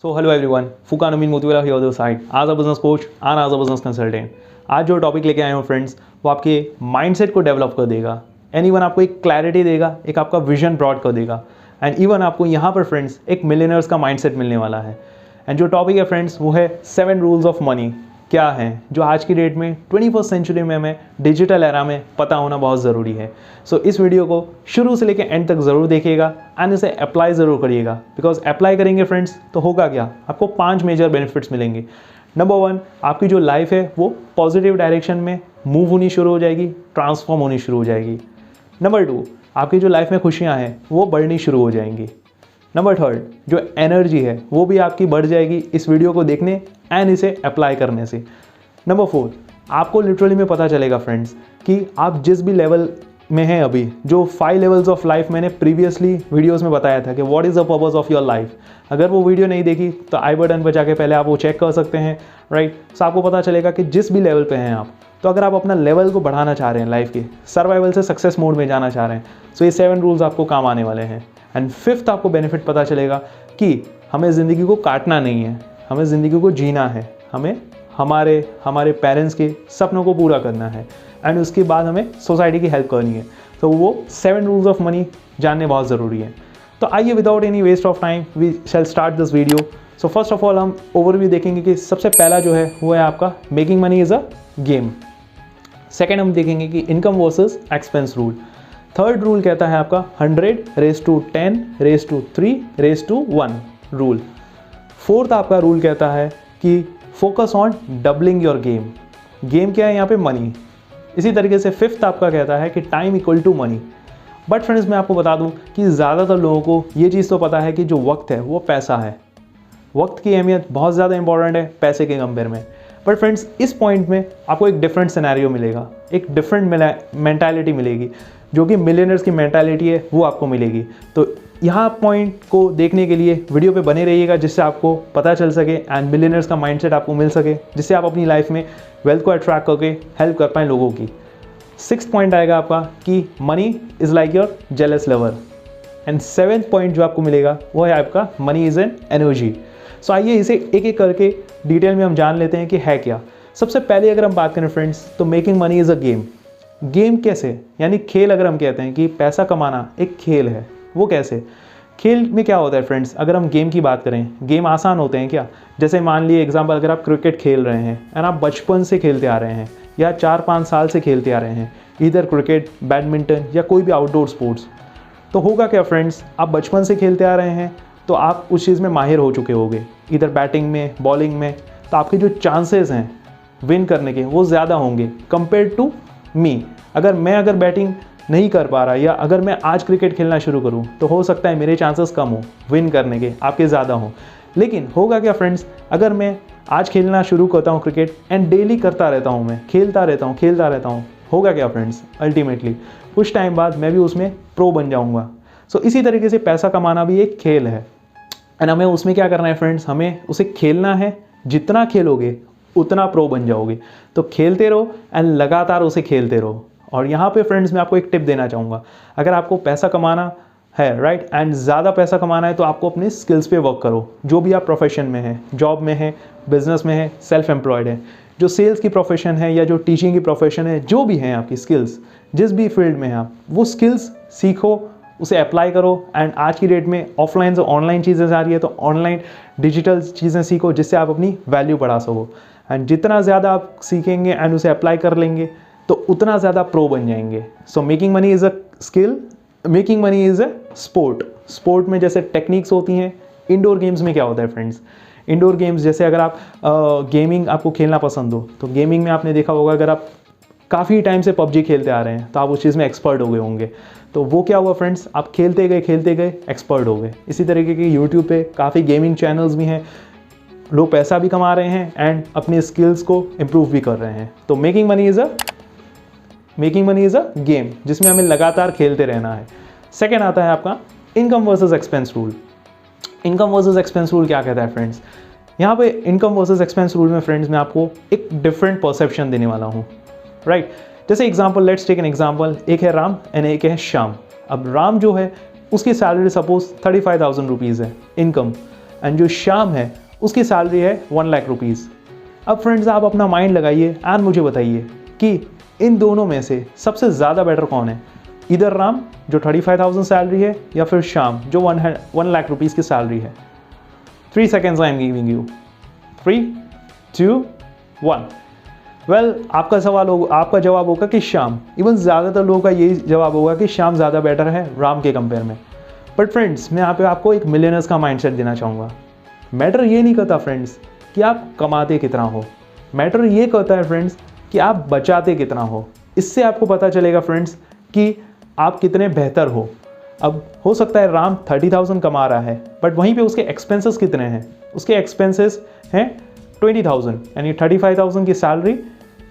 So hello everyone, Furqan Amin Motiwala here on the side as a business coach and as a business consultant। आज जो topic लेके आए हो friends, वो आपके माइंडसेट को डेवलप कर देगा। एंड इवन आपको एक क्लैरिटी देगा, एक आपका विजन ब्रॉड कर देगा। एंड इवन आपको यहाँ पर फ्रेंड्स एक मिलियनर्स का माइंडसेट मिलने वाला है। एंड जो टॉपिक है फ्रेंड्स, वो है 7 रूल्स ऑफ मनी। क्या है जो आज की डेट में 21st सेंचुरी में हमें डिजिटल एरा में पता होना बहुत ज़रूरी है। सो इस वीडियो को शुरू से लेकर एंड तक ज़रूर देखिएगा एंड इसे अप्लाई ज़रूर करिएगा। बिकॉज अप्लाई करेंगे फ्रेंड्स तो होगा क्या, आपको 5 मेजर बेनिफिट्स मिलेंगे। नंबर 1, आपकी जो लाइफ है वो पॉजिटिव डायरेक्शन में मूव होनी शुरू हो जाएगी, ट्रांसफॉर्म होनी शुरू हो जाएगी। नंबर 2, आपकी जो लाइफ में खुशियाँ हैं वो बढ़नी शुरू हो जाएंगी। नंबर 3, जो एनर्जी है वो भी आपकी बढ़ जाएगी इस वीडियो को देखने एंड इसे अप्लाई करने से। नंबर 4, आपको लिटरली में पता चलेगा फ्रेंड्स कि आप जिस भी लेवल में हैं अभी, जो 5 लेवल्स ऑफ लाइफ मैंने प्रीवियसली वीडियोस में बताया था कि what is the purpose of your life. अगर वो वीडियो नहीं देखी तो आई बटन पर जाके पहले आप वो चेक कर सकते हैं, राइट। सो आपको पता चलेगा कि जिस भी लेवल पे हैं आप, तो अगर आप अपना लेवल को बढ़ाना चाह रहे हैं, लाइफ के सर्वाइवल से सक्सेस मोड में जाना चाह रहे हैं, सो ये 7 रूल्स आपको काम आने वाले हैं। एंड 5th आपको बेनिफिट पता चलेगा कि हमें ज़िंदगी को काटना नहीं है, हमें ज़िंदगी को जीना है, हमें हमारे पेरेंट्स के सपनों को पूरा करना है एंड उसके बाद हमें सोसाइटी की हेल्प करनी है। तो वो 7 रूल्स ऑफ मनी जानने बहुत ज़रूरी है। तो आइए without any waste of time we shall start this video. So first of all हम ओवरव्यू देखेंगे कि सबसे पहला जो है वो है आपका making money is a game. Second हम देखेंगे कि income versus expense rule. Third rule कहता है आपका 100:10:3:1 रूल। फोर्थ आपका रूल कहता है कि focus on doubling your game. Game क्या है यहाँ पे? मनी। इसी तरीके से 5th आपका कहता है कि time equal to money. But friends मैं आपको बता दूं कि ज़्यादातर लोगों को ये चीज़ तो पता है कि जो वक्त है वो पैसा है, वक्त की अहमियत बहुत ज़्यादा इंपॉर्टेंट है पैसे के कंपेयर में। बट फ्रेंड्स इस पॉइंट में आपको एक डिफरेंट सिनेरियो मिलेगा, एक डिफरेंट मेंटालिटी मिलेगी, जो कि मिलियनर्स की मेंटालिटी है वो आपको मिलेगी। तो यहाँ पॉइंट को देखने के लिए वीडियो पे बने रहिएगा, जिससे आपको पता चल सके एंड मिलियनर्स का माइंडसेट आपको मिल सके, जिससे आप अपनी लाइफ में वेल्थ को अट्रैक्ट करके हेल्प कर पाएँ लोगों की। 6th पॉइंट आएगा आपका कि money is like your jealous lover. And 7th point जो आपको मिलेगा वो है आपका मनी इज़ एन एनर्जी। सो आइए इसे एक एक करके डिटेल में हम जान लेते हैं कि है क्या। सबसे पहले अगर हम बात करें फ्रेंड्स, तो making money is a game. Game कैसे, यानी खेल। अगर हम कहते हैं कि पैसा कमाना एक खेल है, वो कैसे? खेल में क्या होता है फ्रेंड्स, अगर हम गेम की बात करें, गेम आसान होते हैं क्या? जैसे मान लिए एग्जांपल, अगर आप क्रिकेट खेल रहे हैं एंड आप बचपन से खेलते आ रहे हैं या 4-5 साल से खेलते आ रहे हैं, इधर क्रिकेट, बैडमिंटन या कोई भी आउटडोर स्पोर्ट्स, तो होगा क्या फ्रेंड्स, आप बचपन से खेलते आ रहे हैं तो आप उस चीज़ में माहिर हो चुके होंगे, इधर बैटिंग में, बॉलिंग में। तो आपके जो चांसेस हैं विन करने के वो ज़्यादा होंगे कंपेयर टू मी। अगर बैटिंग नहीं कर पा रहा, या अगर मैं आज क्रिकेट खेलना शुरू करूं, तो हो सकता है मेरे चांसेस कम हो विन करने के, आपके ज़्यादा हो। लेकिन होगा क्या फ्रेंड्स, अगर मैं आज खेलना शुरू करता हूं क्रिकेट एंड डेली करता रहता हूं, मैं खेलता रहता हूं, होगा क्या फ्रेंड्स, अल्टीमेटली कुछ टाइम बाद मैं भी उसमें प्रो बन जाऊँगा। सो इसी तरीके से पैसा कमाना भी एक खेल है एंड हमें उसमें क्या करना है फ्रेंड्स, हमें उसे खेलना है। जितना खेलोगे उतना प्रो बन जाओगे। तो खेलते रहो एंड लगातार उसे खेलते रहो। और यहाँ पे फ्रेंड्स मैं आपको एक टिप देना चाहूँगा, अगर आपको पैसा कमाना है, राइट, एंड ज़्यादा पैसा कमाना है, तो आपको अपने स्किल्स पे वर्क करो। जो भी आप प्रोफेशन में है, जॉब में है, बिजनेस में है, सेल्फ एम्प्लॉयड है, जो सेल्स की प्रोफेशन है या जो टीचिंग की प्रोफेशन है, जो भी हैं आपकी स्किल्स, जिस भी फील्ड में हैं आप, वो स्किल्स सीखो, उसे अप्लाई करो। एंड आज की डेट में ऑफलाइन से ऑनलाइन चीज़ें आ रही है, तो ऑनलाइन डिजिटल चीज़ें सीखो, जिससे आप अपनी वैल्यू बढ़ा सको। एंड जितना ज़्यादा आप सीखेंगे एंड उसे अप्लाई कर लेंगे, तो उतना ज़्यादा प्रो बन जाएंगे। So making money is a skill, making money is a sport. Sport में जैसे टेक्निक्स होती हैं, इंडोर गेम्स में क्या होता है फ्रेंड्स, इंडोर गेम्स जैसे अगर आप गेमिंग आपको खेलना पसंद हो, तो गेमिंग में आपने देखा होगा, अगर आप काफ़ी टाइम से पबजी खेलते आ रहे हैं तो आप उस चीज़ में एक्सपर्ट हो गए होंगे। तो वो क्या हुआ फ्रेंड्स, आप खेलते गए एक्सपर्ट हो गए। इसी तरीके के यूट्यूब पे काफ़ी गेमिंग चैनल्स भी हैं, लोग पैसा भी कमा रहे हैं एंड अपनी स्किल्स को इम्प्रूव भी कर रहे हैं। तो making money is a game, जिसमें हमें लगातार खेलते रहना है। सेकेंड आता है आपका income versus expense rule. Income versus expense rule क्या कहता है फ्रेंड्स, यहाँ पे इनकम वर्सेस एक्सपेंस रूल में फ्रेंड्स मैं आपको एक डिफरेंट परसेप्शन देने वाला हूँ, राइट। जैसे example, let's take an example, एक है राम एंड एक है श्याम। अब राम जो है उसकी सैलरी सपोज 35,000 रुपीज़ है इनकम, एंड जो श्याम है उसकी सैलरी है 1 लाख रुपीज़। अब फ्रेंड्स आप अपना माइंड लगाइए एंड मुझे बताइए कि इन दोनों में से सबसे ज़्यादा बेटर कौन है, इधर राम जो 35,000 सैलरी है या फिर श्याम जो 1 लाख रुपीज़ की सैलरी है। 3 seconds I am giving you. 3, 2, 1। Well आपका जवाब होगा कि श्याम। इवन ज़्यादातर लोगों का यही जवाब होगा कि श्याम ज़्यादा बेटर है राम के कंपेयर में। बट फ्रेंड्स मैं यहाँ पे आपको एक मिलियनर्स का माइंडसेट देना चाहूँगा। मैटर ये नहीं करता फ्रेंड्स कि आप कमाते कितना हो, मैटर ये करता है फ्रेंड्स कि आप बचाते कितना हो। इससे आपको पता चलेगा फ्रेंड्स कि आप कितने बेहतर हो। अब हो सकता है राम 30,000 कमा रहा है बट वहीं पे उसके एक्सपेंसेस कितने हैं, उसके एक्सपेंसेस हैं 20,000, यानी 35,000 की सैलरी,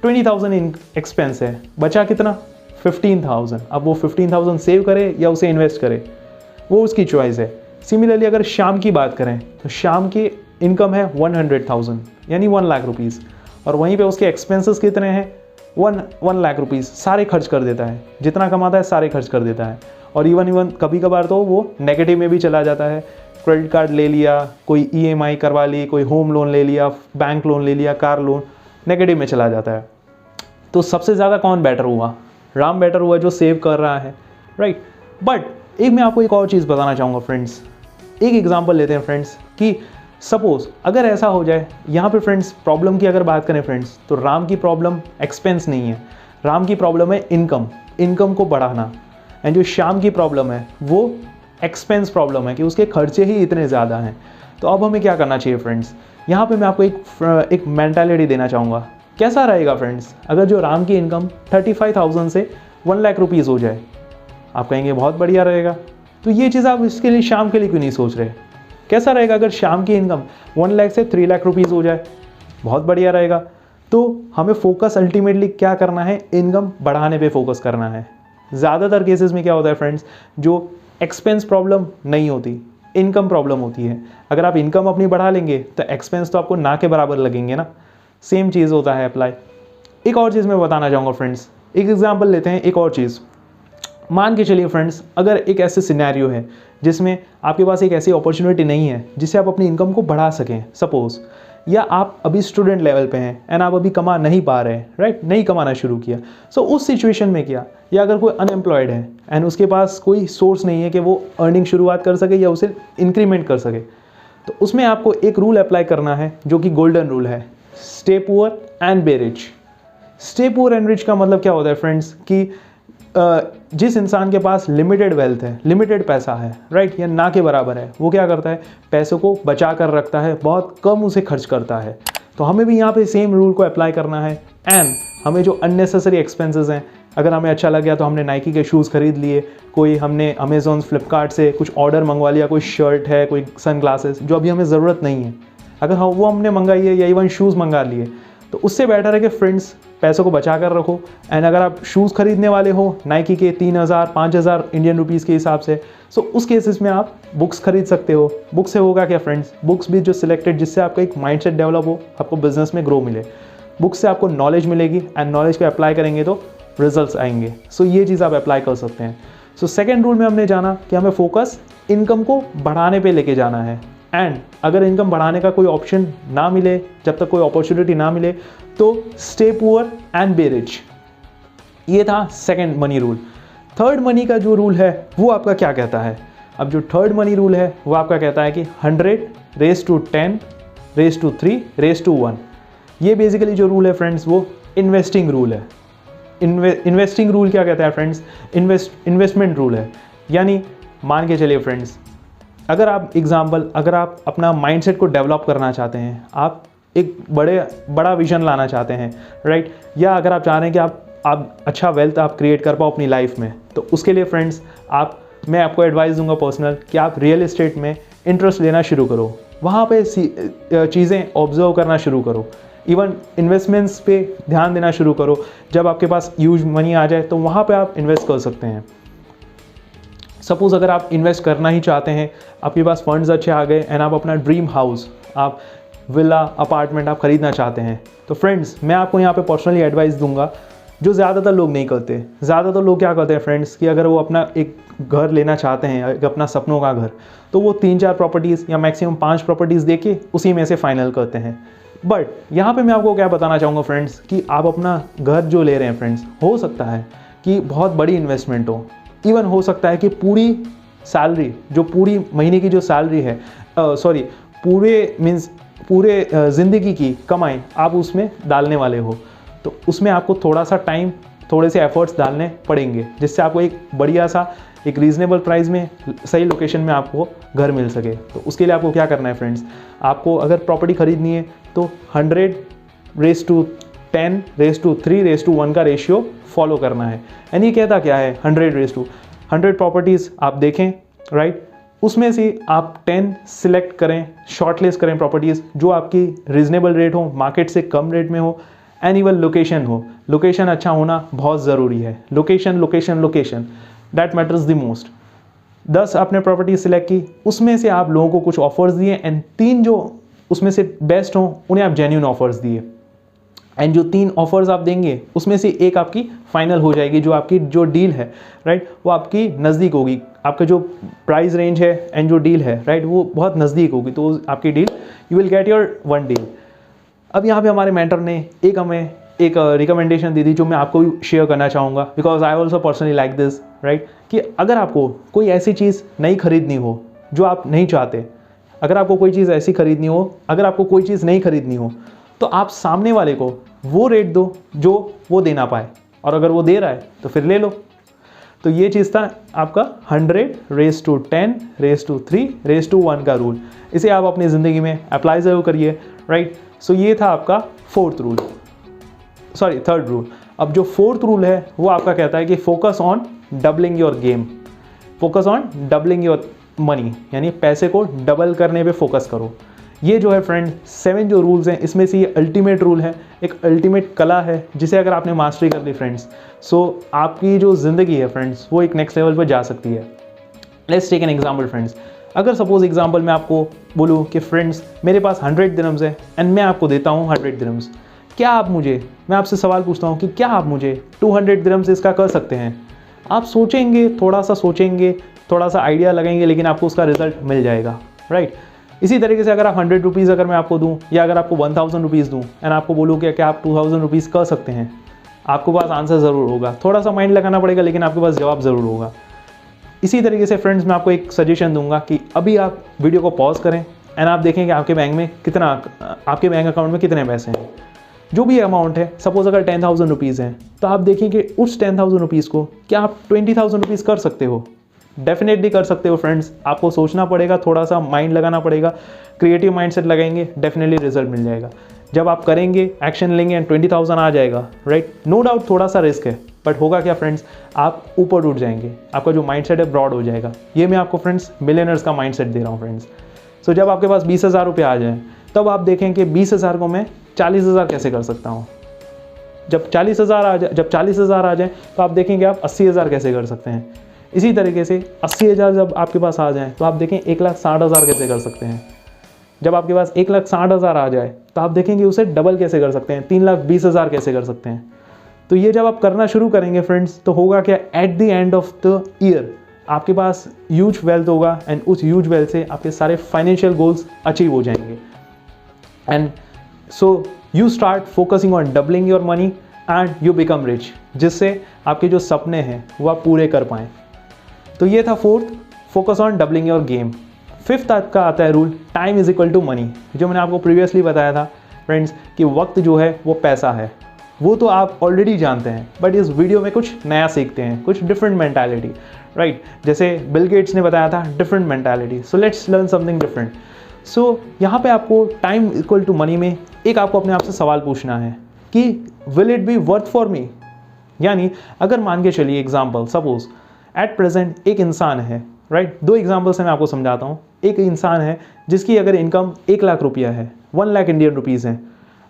20,000 इन एक्सपेंस है, बचा कितना 15,000। अब वो 15,000 सेव करे या उसे इन्वेस्ट करे वो उसकी चॉइस है। सिमिलरली अगर श्याम की बात करें तो श्याम की इनकम है 100,000 यानी 1 लाख रुपीज़, और वहीं पे उसके एक्सपेंसेस कितने हैं 1 लाख रुपीज़। सारे खर्च कर देता है, जितना कमाता है सारे खर्च कर देता है, और इवन कभी कभार तो वो नेगेटिव में भी चला जाता है। क्रेडिट कार्ड ले लिया, कोई EMI करवा ली, कोई होम लोन ले लिया, बैंक लोन ले लिया, कार लोन, नेगेटिव में चला जाता है। तो सबसे ज़्यादा कौन बेटर हुआ, राम बेटर हुआ जो सेव कर रहा है, राइट। बट मैं आपको एक और चीज़ बताना चाहूँगा फ्रेंड्स। एक एग्जांपल लेते हैं फ्रेंड्स कि सपोज अगर ऐसा हो जाए, यहाँ पे फ्रेंड्स प्रॉब्लम की अगर बात करें फ्रेंड्स तो राम की प्रॉब्लम एक्सपेंस नहीं है, राम की प्रॉब्लम है इनकम को बढ़ाना। एंड जो श्याम की प्रॉब्लम है वो एक्सपेंस प्रॉब्लम है कि उसके खर्चे ही इतने ज़्यादा हैं। तो अब हमें क्या करना चाहिए फ्रेंड्स, यहाँ पे मैं आपको एक मेंटालिटी देना चाहूँगा। कैसा रहेगा फ्रेंड्स अगर जो राम की इनकम 35,000 से 1 लाख रुपीज़ हो जाए, आप कहेंगे बहुत बढ़िया रहेगा। तो ये चीज़ आप इसके लिए श्याम के लिए क्यों नहीं सोच रहे? कैसा रहेगा अगर श्याम की इनकम 1 लाख से 3 लाख रुपीज़ हो जाए, बहुत बढ़िया रहेगा। तो हमें फोकस अल्टीमेटली क्या करना है, इनकम बढ़ाने पे फोकस करना है। ज़्यादातर केसेस में क्या होता है फ्रेंड्स, जो एक्सपेंस प्रॉब्लम नहीं होती, इनकम प्रॉब्लम होती है। अगर आप इनकम अपनी बढ़ा लेंगे तो एक्सपेंस तो आपको ना के बराबर लगेंगे ना। सेम चीज़ होता है अप्लाई। एक और चीज़ मैं बताना चाहूँगा फ्रेंड्स, एक एग्जाम्पल लेते हैं। एक और चीज़ मान के चलिए फ्रेंड्स, अगर एक ऐसे सिनेरियो है जिसमें आपके पास एक ऐसी अपॉर्चुनिटी नहीं है जिससे आप अपनी इनकम को बढ़ा सकें सपोज़, या आप अभी स्टूडेंट लेवल पे हैं एंड आप अभी कमा नहीं पा रहे हैं, राइट, नहीं कमाना शुरू किया। सो उस सिचुएशन में क्या, या अगर कोई अनएम्प्लॉयड है एंड उसके पास कोई सोर्स नहीं है कि वो अर्निंग शुरुआत कर सके या उसे इंक्रीमेंट कर सके, तो उसमें आपको एक रूल अप्लाई करना है जो कि गोल्डन रूल है, stay poor and be rich. Stay poor and rich का मतलब क्या होता है फ्रेंड्स कि जिस इंसान के पास लिमिटेड वेल्थ है, लिमिटेड पैसा है, राइट, या ना के बराबर है, वो क्या करता है, पैसों को बचा कर रखता है, बहुत कम उसे खर्च करता है। तो हमें भी यहाँ पे सेम रूल को अप्लाई करना है। एंड हमें जो अननेसेसरी एक्सपेंसेस हैं, अगर हमें अच्छा लग गया तो हमने नाइकी के शूज़ खरीद लिए, कोई हमने अमेज़ॉन फ्लिपकार्ट से कुछ ऑर्डर मंगवा लिया, कोई शर्ट है, कोई सन ग्लासेस जो अभी हमें ज़रूरत नहीं है, अगर हम वो हमने मंगाई है, या इवन शूज़ मंगा लिए, तो उससे बेटर है कि फ्रेंड्स पैसों को बचा कर रखो। एंड अगर आप शूज़ खरीदने वाले हो नाइकी के 3,000 5,000 इंडियन रुपीज़ के हिसाब से, सो उस केसेस में आप बुक्स खरीद सकते हो। बुक्स से होगा क्या फ्रेंड्स, बुक्स भी जो सिलेक्टेड जिससे आपका एक माइंडसेट डेवलप हो, आपको बिजनेस में ग्रो मिले। बुक्स से आपको नॉलेज मिलेगी एंड नॉलेज को अप्लाई करेंगे तो रिजल्ट्स आएंगे। सो ये चीज़ आप अप्लाई कर सकते हैं। सो सेकेंड रूल में हमने जाना कि हमें फोकस इनकम को बढ़ाने पर लेके जाना है। एंड अगर इनकम बढ़ाने का कोई ऑप्शन ना मिले, जब तक कोई अपॉर्चुनिटी ना मिले, तो stay poor and be rich. ये था second money rule. Third money का जो रूल है वो आपका क्या कहता है? अब जो थर्ड मनी रूल है वो आपका कहता है कि 100 raise to 10 raise to 3 raise to 1। ये बेसिकली जो रूल है फ्रेंड्स वो इन्वेस्टिंग रूल है। इन्वेस्टिंग रूल क्या कहता है फ्रेंड्स? इन्वेस्टमेंट रूल है। यानी मान के चलिए फ्रेंड्स, अगर आप अपना माइंडसेट को डेवलप करना चाहते हैं, आप एक बड़ा विजन लाना चाहते हैं, राइट, या अगर आप चाह रहे हैं कि आप अच्छा वेल्थ आप क्रिएट कर पाओ अपनी लाइफ में, तो उसके लिए फ्रेंड्स मैं आपको एडवाइस दूंगा पर्सनल कि आप रियल एस्टेट में इंटरेस्ट लेना शुरू करो। वहाँ पे चीज़ें ऑब्जर्व करना शुरू करो, इवन इन्वेस्टमेंट्स पे ध्यान देना शुरू करो। जब आपके पास ह्यूज मनी आ जाए तो वहाँ पे आप इन्वेस्ट कर सकते हैं। सपोज़ अगर आप इन्वेस्ट करना ही चाहते हैं, आपके पास फंड्स अच्छे आ गए एंड आप अपना ड्रीम हाउस, आप विला अपार्टमेंट आप ख़रीदना चाहते हैं, तो फ्रेंड्स मैं आपको यहाँ पे पर्सनली एडवाइस दूंगा जो ज़्यादातर लोग नहीं करते। ज़्यादातर लोग क्या करते हैं फ्रेंड्स कि अगर वो अपना एक घर लेना चाहते हैं, एक अपना सपनों का घर, तो वो 3-4 प्रॉपर्टीज़ या मैक्सिमम 5 प्रॉपर्टीज़ देके उसी में से फाइनल करते हैं। बट यहाँ पे मैं आपको क्या बताना चाहूँगा फ्रेंड्स कि आप अपना घर जो ले रहे हैं फ्रेंड्स, हो सकता है कि बहुत बड़ी इन्वेस्टमेंट हो, इवन हो सकता है कि पूरी सैलरी, जो पूरी महीने की जो सैलरी है, पूरे ज़िंदगी की कमाई आप उसमें डालने वाले हो, तो उसमें आपको थोड़ा सा टाइम, थोड़े से एफर्ट्स डालने पड़ेंगे, जिससे आपको एक बढ़िया सा, एक रीज़नेबल प्राइस में, सही लोकेशन में आपको घर मिल सके। तो उसके लिए आपको क्या करना है फ्रेंड्स, आपको अगर प्रॉपर्टी खरीदनी है तो 100:10:3:1 का रेशियो फॉलो करना है। यानी ये कहता क्या है, 100 प्रॉपर्टीज़ आप देखें, राइट, उसमें से आप 10 सिलेक्ट करें, शॉर्टलिस्ट करें प्रॉपर्टीज़ जो आपकी रीज़नेबल रेट हो, मार्केट से कम रेट में हो, एनिवल लोकेशन हो। लोकेशन अच्छा होना बहुत ज़रूरी है। Location that matters the most. 10 आपने प्रॉपर्टी सिलेक्ट की, उसमें से आप लोगों को कुछ ऑफर्स दिए एंड 3 जो उसमें से बेस्ट हों उन्हें आप जेन्युइन ऑफर्स दिए, एंड जो 3 ऑफर्स आप देंगे उसमें से एक आपकी फाइनल हो जाएगी, जो आपकी जो डील है, राइट, वो आपकी नज़दीक होगी। आपका जो प्राइस रेंज है एंड जो डील है, राइट, वो बहुत नज़दीक होगी, तो आपकी deal, you will get your one deal. अब यहाँ पे हमारे मेंटर ने हमें एक रिकमेंडेशन दी थी जो मैं आपको भी शेयर करना चाहूँगा, because I also personally like this, right, कि अगर आपको कोई ऐसी चीज़ नहीं खरीदनी हो जो आप नहीं चाहते, अगर आपको कोई चीज़ ऐसी खरीदनी हो, अगर आपको कोई चीज़ नहीं खरीदनी हो, तो आप सामने वाले को वो रेट दो जो वो दे ना पाए, और अगर वो दे रहा है तो फिर ले लो। तो ये चीज़ था आपका 100:10:3:1 का रूल। इसे आप अपनी ज़िंदगी में अप्लाई ज़रूर करिए, राइट। सो ये था आपका थर्ड रूल। अब जो फोर्थ रूल है वो आपका कहता है कि focus on doubling your game, focus on doubling your money, यानी पैसे को डबल करने पे फोकस करो। ये जो है फ्रेंड 7 जो रूल्स हैं, इसमें से ये अल्टीमेट रूल है, एक अल्टीमेट कला है, जिसे अगर आपने मास्टरी कर ली फ्रेंड्स, सो आपकी जो ज़िंदगी है फ्रेंड्स वो एक नेक्स्ट लेवल पर जा सकती है। Let's take an example friends. अगर सपोज एग्जाम्पल मैं आपको बोलूँ कि फ्रेंड्स मेरे पास 100 दिरहम्स है एंड मैं आपको देता हूँ 100 दिरहम्स, क्या आप मुझे, मैं आपसे सवाल पूछता हूँ कि क्या आप मुझे 200 दिरहम्स इसका कर सकते हैं? आप सोचेंगे, थोड़ा सा आइडिया लगाएंगे, लेकिन आपको उसका रिजल्ट मिल जाएगा, राइट। इसी तरीके से अगर आप 100 रुपीज़ अगर मैं आपको दूँ, या अगर आपको 1000 रुपीज़ दूँ एंड आपको बोलूँ कि क्या आप 2000 रुपीज़ कर सकते हैं, आपके पास आंसर ज़रूर होगा, थोड़ा सा माइंड लगाना पड़ेगा, लेकिन आपके पास जवाब ज़रूर होगा। इसी तरीके से फ्रेंड्स मैं आपको एक सजेशन दूंगा कि अभी आप वीडियो को पॉज करें एंड आप देखें कि आपके बैंक अकाउंट में कितने पैसे हैं। जो भी अमाउंट है, सपोज अगर 10,000 रुपीज़ हैं, तो आप देखें कि उस 10,000 रुपीज़ को क्या आप 20,000 रुपीज़ कर सकते हो? डेफिनेटली कर सकते हो फ्रेंड्स। आपको सोचना पड़ेगा, थोड़ा सा माइंड लगाना पड़ेगा, क्रिएटिव माइंडसेट लगाएंगे, डेफिनेटली रिजल्ट मिल जाएगा। जब आप करेंगे, एक्शन लेंगे एंड 20,000 आ जाएगा, राइट, नो डाउट थोड़ा सा रिस्क है, बट होगा क्या फ्रेंड्स, आप ऊपर उठ जाएंगे, आपका जो माइंडसेट है ब्रॉड हो जाएगा। ये मैं आपको फ्रेंड्स मिलियनर्स का माइंडसेट दे रहा हूँ फ्रेंड्स। सो जब आपके पास 20,000 रुपये आ जाए, तब आप देखें कि 20,000 को मैं 40,000 कैसे कर सकता हूँ। जब 40,000 आ जाए तो आप देखेंगे आप 80,000 कैसे कर सकते हैं। इसी तरीके से 80,000 जब आपके पास आ जाए तो आप देखें 1,60,000 कैसे कर सकते हैं। जब आपके पास 1,60,000 आ जाए तो आप देखेंगे उसे डबल कैसे कर सकते हैं, 3,20,000 कैसे कर सकते हैं। तो ये जब आप करना शुरू करेंगे फ्रेंड्स, तो होगा क्या, at the end of the year आपके पास ह्यूज वेल्थ होगा एंड उस ह्यूज वेल्थ से आपके सारे फाइनेंशियल गोल्स अचीव हो जाएंगे। And so you start focusing on doubling your money and you become rich, जिससे आपके जो सपने हैं वो आप पूरे कर पाएँ। तो ये था fourth, focus on doubling your game. Fifth आपका आता है rule, time is equal to money, जो मैंने आपको प्रीवियसली बताया था फ्रेंड्स कि वक्त जो है वो पैसा है। वो तो आप ऑलरेडी जानते हैं, बट इस वीडियो में कुछ नया सीखते हैं, कुछ डिफरेंट मेंटालिटी, राइट। जैसे बिल गेट्स ने बताया था different mentality, so let's learn something different. So यहाँ पे आपको टाइम इक्वल टू मनी में एक आपको अपने आप से सवाल पूछना है कि will it be worth for मी। यानी अगर मान के चलिए एग्जाम्पल, सपोज एट प्रेजेंट एक इंसान है, राइट, 2 एग्जाम्पल से मैं आपको समझाता हूँ। एक इंसान है जिसकी अगर इनकम 1 लाख रुपया है, 1 लाख इंडियन रुपीज़ है,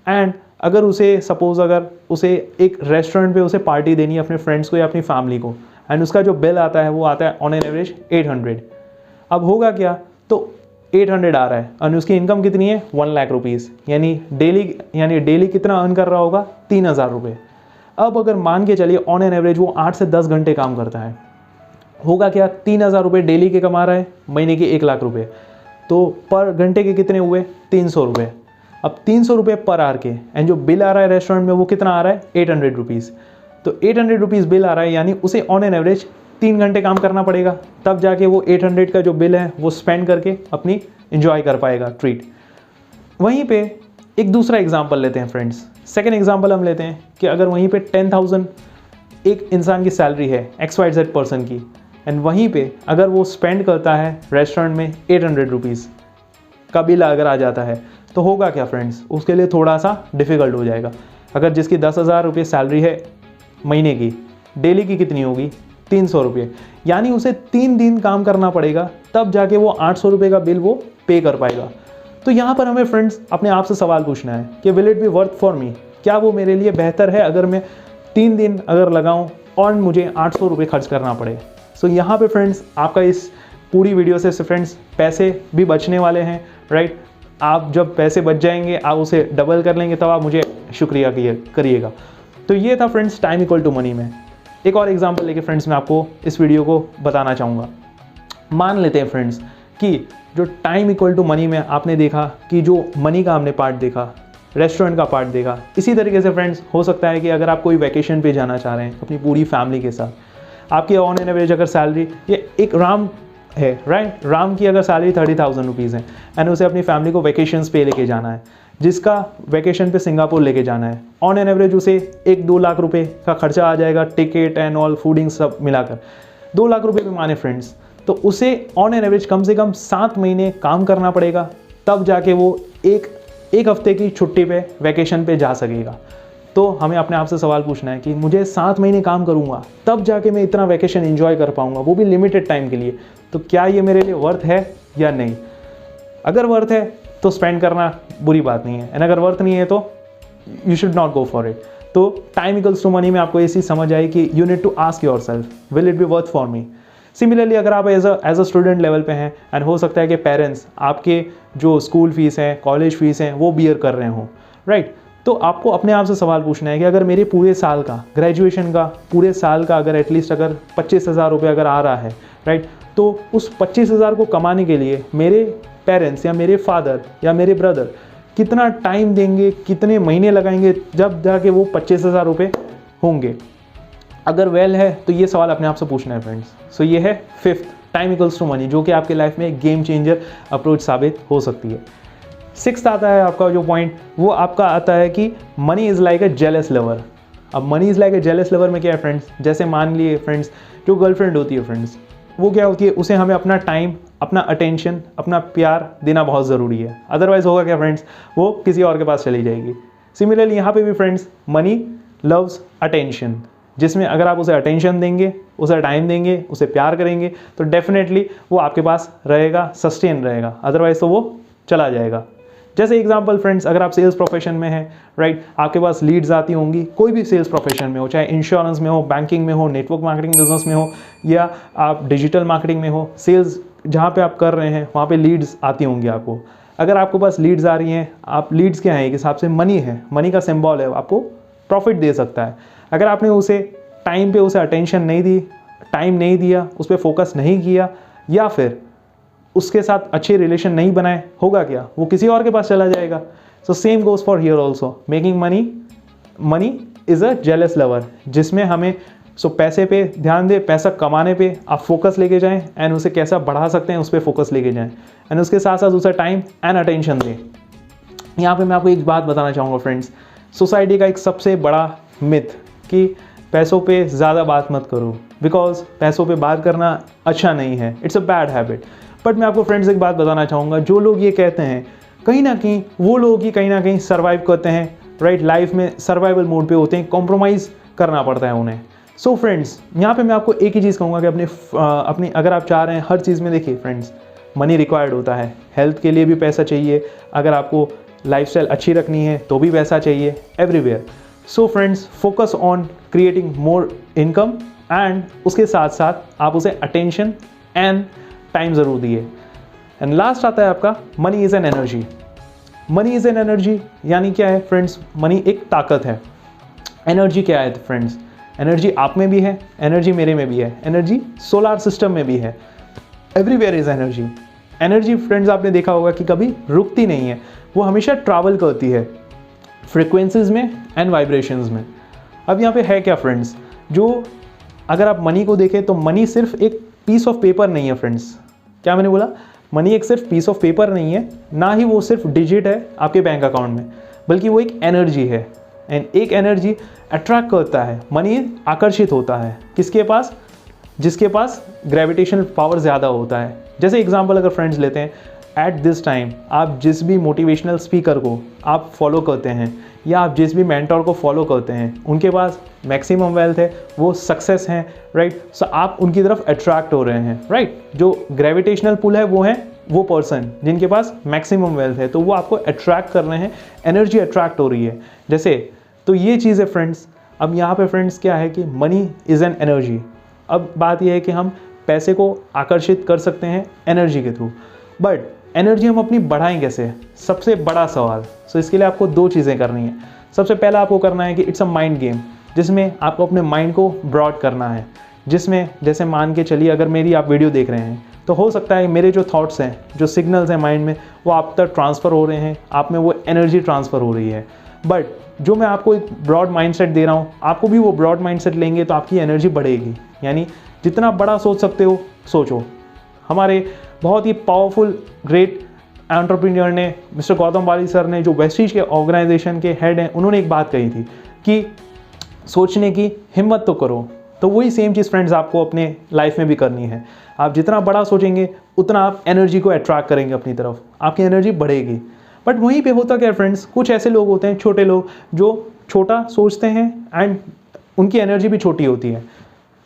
एंड अगर उसे सपोज अगर उसे एक रेस्टोरेंट पे उसे पार्टी देनी है अपने फ्रेंड्स को या अपनी फैमिली को, एंड उसका जो बिल आता है वो आता है ऑन एन एवरेज 800। अब होगा क्या, तो 800 आ रहा है और उसकी इनकम कितनी है 1 लाख रुपीज़, यानी डेली कितना अर्न कर रहा होगा 3,000 रुपये। अब अगर मान के चलिए ऑन एन एवरेज वो 8 से 10 घंटे काम करता है, होगा क्या, 3,000 रुपये डेली के कमा रहा है, महीने के 1,00,000 रुपये, तो पर घंटे के कितने हुए, 300 रुपये। अब 300 रुपये पर आवर के, एंड जो बिल आ रहा है रेस्टोरेंट में वो कितना आ रहा है, 800 रुपीज़। तो 800 रुपीज़ बिल आ रहा है, यानी उसे ऑन एन एवरेज 3 घंटे काम करना पड़ेगा, तब जाके वो 800 का जो बिल है वो स्पेंड करके अपनी इंजॉय कर पाएगा ट्रीट। वहीं पे एक दूसरा एग्जांपल लेते हैं फ्रेंड्स, सेकंड एग्जांपल हम लेते हैं कि अगर वहीं पे 10,000 एक इंसान की सैलरी है XYZ पर्सन की, एंड वहीं पे अगर वो स्पेंड करता है रेस्टोरेंट में 800 रुपीज़ का बिल अगर आ जाता है, तो होगा क्या फ्रेंड्स, उसके लिए थोड़ा सा डिफ़िकल्ट हो जाएगा। अगर जिसकी 10,000 रुपये सैलरी है महीने की, डेली की कितनी होगी, 300 रुपये, यानी उसे 3 दिन काम करना पड़ेगा, तब जाके वो 800 रुपये का बिल वो पे कर पाएगा। तो यहाँ पर हमें फ्रेंड्स अपने आप से सवाल पूछना है कि will it be worth for मी, क्या वो मेरे लिए बेहतर है अगर मैं 3 दिन अगर लगाऊँ और मुझे 800 रुपये खर्च करना पड़े। सो यहाँ पे फ्रेंड्स आपका इस पूरी वीडियो से फ्रेंड्स पैसे भी बचने वाले हैं, राइट। आप जब पैसे बच जाएंगे आप उसे डबल कर लेंगे, तब आप मुझे शुक्रिया करिएगा। तो ये था friends time equal to money में। एक और एग्जांपल लेके फ्रेंड्स मैं आपको इस वीडियो को बताना चाहूँगा। मान लेते हैं फ्रेंड्स कि जो टाइम इक्वल टू मनी में आपने देखा कि जो मनी का हमने पार्ट देखा, रेस्टोरेंट का पार्ट देखा, इसी तरीके से फ्रेंड्स हो सकता है कि अगर आप कोई वैकेशन पे जाना चाह रहे हैं अपनी पूरी फैमिली के साथ, आपकी ऑन एन एवरेज अगर सैलरी, ये एक राम है, राइट, राम की अगर सैलरी 30,000 रुपीज़ है एंड उसे अपनी फैमिली को वैकेशंस पे लेके जाना है, जिसका वैकेशन पे सिंगापुर लेके जाना है, ऑन एन एवरेज उसे 1-2 लाख रुपए का खर्चा आ जाएगा, टिकट एंड ऑल फूडिंग सब मिलाकर 2 लाख रुपए पे माने फ्रेंड्स। तो उसे ऑन एन एवरेज कम से कम 7 महीने काम करना पड़ेगा, तब जाके वो एक हफ्ते की छुट्टी पे वैकेशन पे जा सकेगा। तो हमें अपने आप से सवाल पूछना है कि मुझे 7 महीने काम करूँगा तब जाके मैं इतना वैकेशन एंजॉय कर पाऊँगा, वो भी लिमिटेड टाइम के लिए, तो क्या ये मेरे लिए वर्थ है या नहीं। अगर वर्थ है तो स्पेंड करना बुरी बात नहीं है, एंड अगर वर्थ नहीं है तो you should not go for it. तो टाइम इक्वल्स टू मनी में आपको ये चीज़ समझ आई कि you need to ask yourself will it be worth for me. Similarly अगर आप एज अ स्टूडेंट लेवल पे हैं एंड हो सकता है कि पेरेंट्स आपके जो स्कूल फीस है, कॉलेज फीस है, वो बियर कर रहे हों, राइट, तो आपको अपने आप से सवाल पूछना है कि अगर मेरे पूरे साल का, ग्रेजुएशन का पूरे साल का अगर एटलीस्ट अगर 25,000 रुपये अगर आ रहा है, राइट, तो उस 25,000 को कमाने के लिए मेरे पेरेंट्स या मेरे फादर या मेरे ब्रदर कितना टाइम देंगे, कितने महीने लगाएंगे, जब जाके वो 25,000 रुपये होंगे। अगर वेल है तो ये सवाल अपने आप से पूछना है फ्रेंड्स। सो ये है 5th time equals to money, जो कि आपके लाइफ में गेम चेंजर अप्रोच साबित हो सकती है। 6th आता है आपका जो पॉइंट, वो आपका आता है कि money is like a jealous lover. अब money is like a jealous lover में क्या है फ्रेंड्स, जैसे मान लिए फ्रेंड्स जो गर्लफ्रेंड होती है फ्रेंड्स, वो क्या होती है, उसे हमें अपना टाइम, अपना अटेंशन, अपना प्यार देना बहुत ज़रूरी है, अदरवाइज होगा क्या फ्रेंड्स, वो किसी और के पास चली जाएगी। सिमिलरली यहाँ पे भी फ्रेंड्स मनी लव्स अटेंशन, जिसमें अगर आप उसे अटेंशन देंगे, उसे टाइम देंगे, उसे प्यार करेंगे, तो डेफिनेटली वो आपके पास रहेगा, सस्टेन रहेगा, अदरवाइज तो वो चला जाएगा। जैसे एग्जांपल फ्रेंड्स, अगर आप सेल्स प्रोफेशन में हैं, राइट, आपके पास लीड्स आती होंगी, कोई भी सेल्स प्रोफेशन में हो, चाहे इंश्योरेंस में हो, बैंकिंग में हो, नेटवर्क मार्केटिंग बिजनेस में हो, या आप डिजिटल मार्केटिंग में हो, सेल्स जहाँ पे आप कर रहे हैं वहाँ पे लीड्स आती होंगी आपको। अगर आपके पास लीड्स आ रही हैं, आप लीड्स क्या हैं, एक हिसाब से मनी है, मनी का सिंबल है, आपको प्रॉफिट दे सकता है। अगर आपने उसे टाइम पे उसे अटेंशन नहीं दी, टाइम नहीं दिया, उस पर फोकस नहीं किया, या फिर उसके साथ अच्छे रिलेशन नहीं बनाए, होगा क्या, वो किसी और के पास चला जाएगा। So same goes for here also, making money is a jealous lover, जिसमें हमें पैसे पे ध्यान दे, पैसा कमाने पे आप फोकस लेके जाएं एंड उसे कैसा बढ़ा सकते हैं उस पर फोकस लेके जाएं, एंड उसके साथ साथ उसे टाइम एंड अटेंशन दें। यहाँ पे मैं आपको एक बात बताना चाहूँगा फ्रेंड्स, सोसाइटी का एक सबसे बड़ा मिथ कि पैसों पे ज़्यादा बात मत करो, बिकॉज पैसों पे बात करना अच्छा नहीं है, it's a bad habit. But मैं आपको फ्रेंड्स एक बात बताना चाहूँगा, जो लोग ये कहते हैं कहीं ना कहीं वो लोग ही कहीं ना कहीं सर्वाइव करते हैं, राइट, लाइफ में सर्वाइवल मोड पे होते हैं, कॉम्प्रोमाइज़ करना पड़ता है उन्हें। सो फ्रेंड्स यहाँ पे मैं आपको एक ही चीज़ कहूँगा कि अपनी अगर आप चाह रहे हैं हर चीज़ में, देखिए फ्रेंड्स मनी रिक्वायर्ड होता है, हेल्थ के लिए भी पैसा चाहिए, अगर आपको लाइफस्टाइल अच्छी रखनी है तो भी पैसा चाहिए, everywhere. So friends focus on creating more income, and उसके साथ साथ आप उसे अटेंशन एंड टाइम ज़रूर दिए। एंड लास्ट आता है आपका money is an energy. Money is an energy यानी क्या है फ्रेंड्स, मनी एक ताकत है। एनर्जी क्या है फ्रेंड्स? एनर्जी आप में भी है, एनर्जी मेरे में भी है, एनर्जी सोलार सिस्टम में भी है, everywhere is energy. Energy friends आपने देखा होगा कि कभी रुकती नहीं है, वो हमेशा ट्रैवल करती है फ्रिक्वेंसीज में एंड वाइब्रेशंस में। अब यहाँ पे है क्या फ्रेंड्स, जो अगर आप मनी को देखें तो मनी सिर्फ एक पीस ऑफ पेपर नहीं है फ्रेंड्स। क्या मैंने बोला? मनी एक सिर्फ पीस ऑफ पेपर नहीं है, ना ही वो सिर्फ डिजिट है आपके बैंक अकाउंट में, बल्कि वो एक एनर्जी है। एंड एक एनर्जी अट्रैक्ट करता है, मनी आकर्षित होता है किसके पास? जिसके पास ग्रेविटेशनल पावर ज़्यादा होता है। जैसे एग्जांपल अगर फ्रेंड्स लेते हैं, एट दिस टाइम आप जिस भी मोटिवेशनल स्पीकर को आप फॉलो करते हैं या आप जिस भी मेंटोर को फॉलो करते हैं, उनके पास मैक्सिमम वेल्थ है, वो सक्सेस हैं, राइट? सो आप उनकी तरफ अट्रैक्ट हो रहे हैं, राइट? जो ग्रेविटेशनल पुल है वो है वो पर्सन जिनके पास मैक्सिमम वेल्थ है, तो वो आपको अट्रैक्ट कर रहे हैं, एनर्जी अट्रैक्ट हो रही है। जैसे तो ये चीज़ है फ्रेंड्स। अब यहाँ पे फ्रेंड्स क्या है कि मनी इज़ एन एनर्जी। अब बात यह है कि हम पैसे को आकर्षित कर सकते हैं एनर्जी के थ्रू, बट एनर्जी हम अपनी बढ़ाएं कैसे? सबसे बड़ा सवाल। सो इसके लिए आपको दो चीज़ें करनी है। सबसे पहला आपको करना है कि इट्स अ माइंड गेम, जिसमें आपको अपने माइंड को ब्रॉड करना है, जिसमें जैसे मान के चलिए अगर मेरी आप वीडियो देख रहे हैं तो हो सकता है मेरे जो थॉट्स हैं, जो सिग्नल्स हैं माइंड में, वो आप तक ट्रांसफ़र हो रहे हैं, आप में वो एनर्जी ट्रांसफ़र हो रही है। बट जो मैं आपको एक ब्रॉड माइंडसेट दे रहा हूँ, आपको भी वो ब्रॉड माइंडसेट लेंगे तो आपकी एनर्जी बढ़ेगी। यानी जितना बड़ा सोच सकते हो सोचो। हमारे बहुत ही पावरफुल ग्रेट एंटरप्रेन्योर ने, मिस्टर गौतम वाली सर ने, जो वेस्टीज के ऑर्गेनाइजेशन के हेड हैं, उन्होंने एक बात कही थी कि सोचने की हिम्मत तो करो। तो वही सेम चीज़ फ्रेंड्स आपको अपने लाइफ में भी करनी है। आप जितना बड़ा सोचेंगे उतना आप एनर्जी को अट्रैक्ट करेंगे अपनी तरफ, आपकी एनर्जी बढ़ेगी। बट वहीं पे होता क्या फ्रेंड्स, कुछ ऐसे लोग होते हैं, छोटे लोग, जो छोटा सोचते हैं एंड उनकी एनर्जी भी छोटी होती है।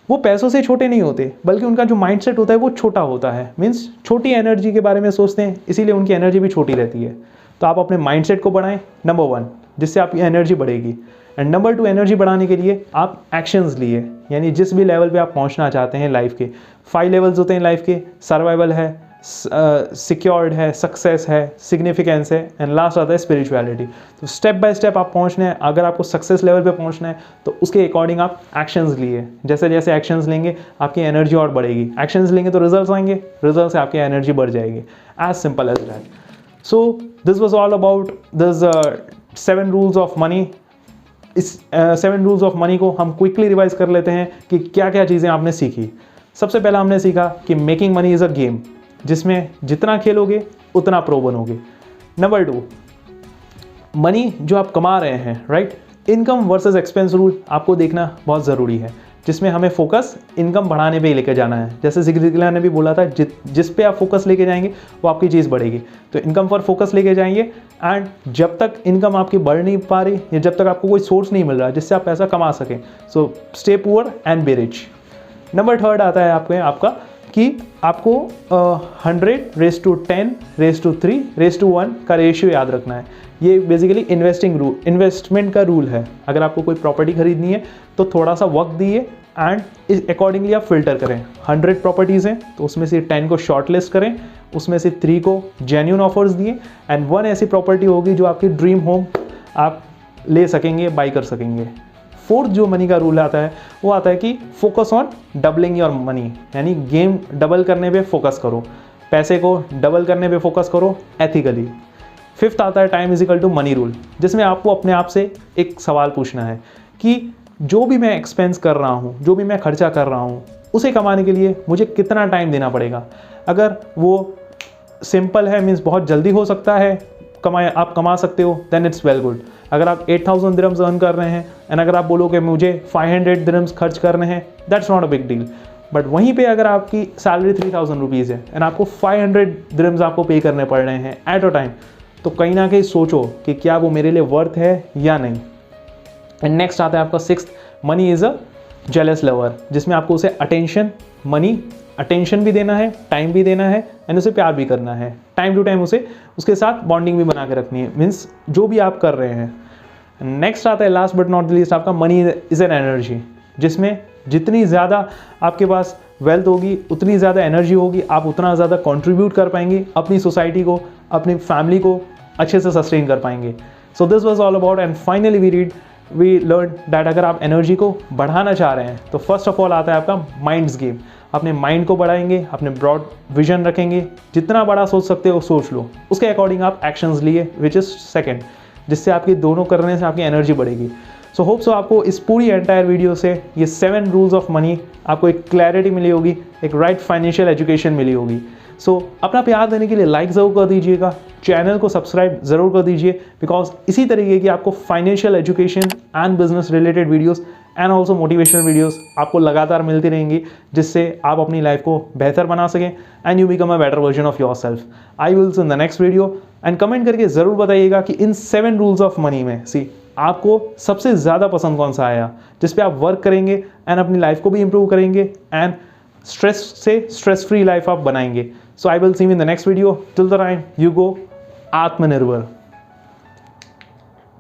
वो पैसों से छोटे नहीं होते, बल्कि उनका जो माइंडसेट होता है वो छोटा होता है। मीन्स छोटी एनर्जी के बारे में सोचते हैं, इसीलिए उनकी एनर्जी भी छोटी रहती है। तो आप अपने माइंडसेट को बढ़ाएं, नंबर 1, जिससे आपकी एनर्जी बढ़ेगी। एंड नंबर 2, एनर्जी बढ़ाने के लिए आप एक्शंस लिए, यानी जिस भी लेवल पे आप पहुंचना चाहते हैं लाइफ के। 5 लेवल्स होते हैं लाइफ के, सर्वाइवल है, सिक्योर्ड है, सक्सेस है, सिग्निफिकेंस है, एंड लास्ट आता है स्पिरिचुअलिटी। तो स्टेप बाय स्टेप आप पहुंचना है। अगर आपको सक्सेस लेवल पे पहुंचना है तो उसके अकॉर्डिंग आप एक्शंस लिए। जैसे जैसे एक्शंस लेंगे आपकी एनर्जी और बढ़ेगी, एक्शंस लेंगे तो रिजल्ट्स आएंगे, रिजल्ट से आपकी एनर्जी बढ़ जाएगी। As simple as that. So this was all about this 7 rules of money. इस 7 रूल्स ऑफ मनी को हम क्विकली रिवाइज कर लेते हैं कि क्या क्या चीज़ें आपने सीखी। सबसे पहला हमने सीखा कि making money is a game, जिसमें जितना खेलोगे उतना प्रो बनोगे। नंबर 2, मनी जो आप कमा रहे हैं, right, income versus expense rule आपको देखना बहुत ज़रूरी है, जिसमें हमें फोकस इनकम बढ़ाने पे ही लेके जाना है। जैसे जिग्रिला ने भी बोला था, जिस पे आप फोकस लेके जाएंगे वो आपकी चीज़ बढ़ेगी। तो इनकम पर फोकस लेके जाएंगे, एंड जब तक इनकम आपकी बढ़ नहीं पा रही या जब तक आपको कोई सोर्स नहीं मिल रहा जिससे आप पैसा कमा सकें, so stay poor and be rich. Number 3 आता है आपका कि आपको 100:10:3:1 का रेशियो याद रखना है। ये बेसिकली इन्वेस्टमेंट का रूल है। अगर आपको कोई प्रॉपर्टी खरीदनी है तो थोड़ा सा वक्त दिए एंड इस अकॉर्डिंगली आप फिल्टर करें। 100 प्रॉपर्टीज़ हैं तो उसमें से 10 को शॉर्ट लिस्ट करें, उसमें से 3 को जेन्युइन ऑफर्स दिए, एंड 1 ऐसी प्रॉपर्टी होगी जो आपकी ड्रीम होम आप ले सकेंगे, बाई कर सकेंगे। 4th जो मनी का रूल आता है वो आता है कि focus on doubling your money, यानी गेम डबल करने पे फोकस करो, पैसे को डबल करने पे फोकस करो एथिकली। 5th आता है time is equal to money rule, जिसमें आपको अपने आप से एक सवाल पूछना है कि जो भी मैं एक्सपेंस कर रहा हूँ, जो भी मैं खर्चा कर रहा हूँ, उसे कमाने के लिए मुझे कितना टाइम देना पड़ेगा। अगर वो सिंपल है, मीन्स बहुत जल्दी हो सकता है, आप कमा सकते हो, देन इट्स वेल गुड। अगर आप 8000 दिरहम्स अर्न कर रहे हैं एंड अगर आप बोलोगे मुझे 500 दिरहम्स खर्च करने हैं, that's not a big deal. But वहीं पे अगर आपकी सैलरी 3000 रुपीज़ है एंड आपको 500 दिरहम्स आपको पे करने पड़ रहे हैं एट अ टाइम, तो कहीं ना कहीं सोचो कि क्या वो मेरे लिए वर्थ है या नहीं। एंड नेक्स्ट आता है आपका 6th, money is a jealous lover, जिसमें आपको उसे अटेंशन भी देना है, टाइम भी देना है, एंड उसे प्यार भी करना है। टाइम टू टाइम उसके साथ बॉन्डिंग भी बना के रखनी है, मीन्स जो भी आप कर रहे हैं। नेक्स्ट आता है last but not the least आपका मनी इज़ एन एनर्जी, जिसमें जितनी ज़्यादा आपके पास वेल्थ होगी उतनी ज़्यादा एनर्जी होगी, आप उतना ज़्यादा कंट्रीब्यूट कर पाएंगे, अपनी सोसाइटी को, अपनी फैमिली को अच्छे से सस्टेन कर पाएंगे। So this was all about, and finally we read we learn that अगर आप एनर्जी को बढ़ाना चाह रहे हैं तो फर्स्ट ऑफ ऑल आता है आपका माइंड्स गेम। अपने माइंड को बढ़ाएंगे, अपने ब्रॉड विजन रखेंगे, जितना बड़ा सोच सकते हो सोच लो, उसके अकॉर्डिंग आप एक्शंस लिए, विच इज़ सेकंड, जिससे आपकी दोनों करने से आपकी एनर्जी बढ़ेगी। सो होप सो आपको इस पूरी एंटायर वीडियो से ये 7 रूल्स ऑफ मनी आपको एक क्लैरिटी मिली होगी, एक राइट फाइनेंशियल एजुकेशन मिली होगी। सो अपना प्यार देने के लिए लाइक ज़रूर कर दीजिएगा, चैनल को सब्सक्राइब ज़रूर कर दीजिए, बिकॉज इसी तरीके की आपको financial education and business related videos and also motivational videos आपको लगातार मिलती रहेंगी, जिससे आप अपनी लाइफ को बेहतर बना सकें and you become a better version of your self. I will C in the next video and comment करके ज़रूर बताइएगा कि इन 7 रूल्स ऑफ मनी में सी आपको सबसे ज़्यादा पसंद कौन सा आया, जिस पे आप वर्क करेंगे एंड अपनी लाइफ को भी इंप्रूव करेंगे एंड स्ट्रेस से स्ट्रेस फ्री लाइफ आप बनाएंगे। So I will see you in the next video. Till the time you go आत्मनिर्भर।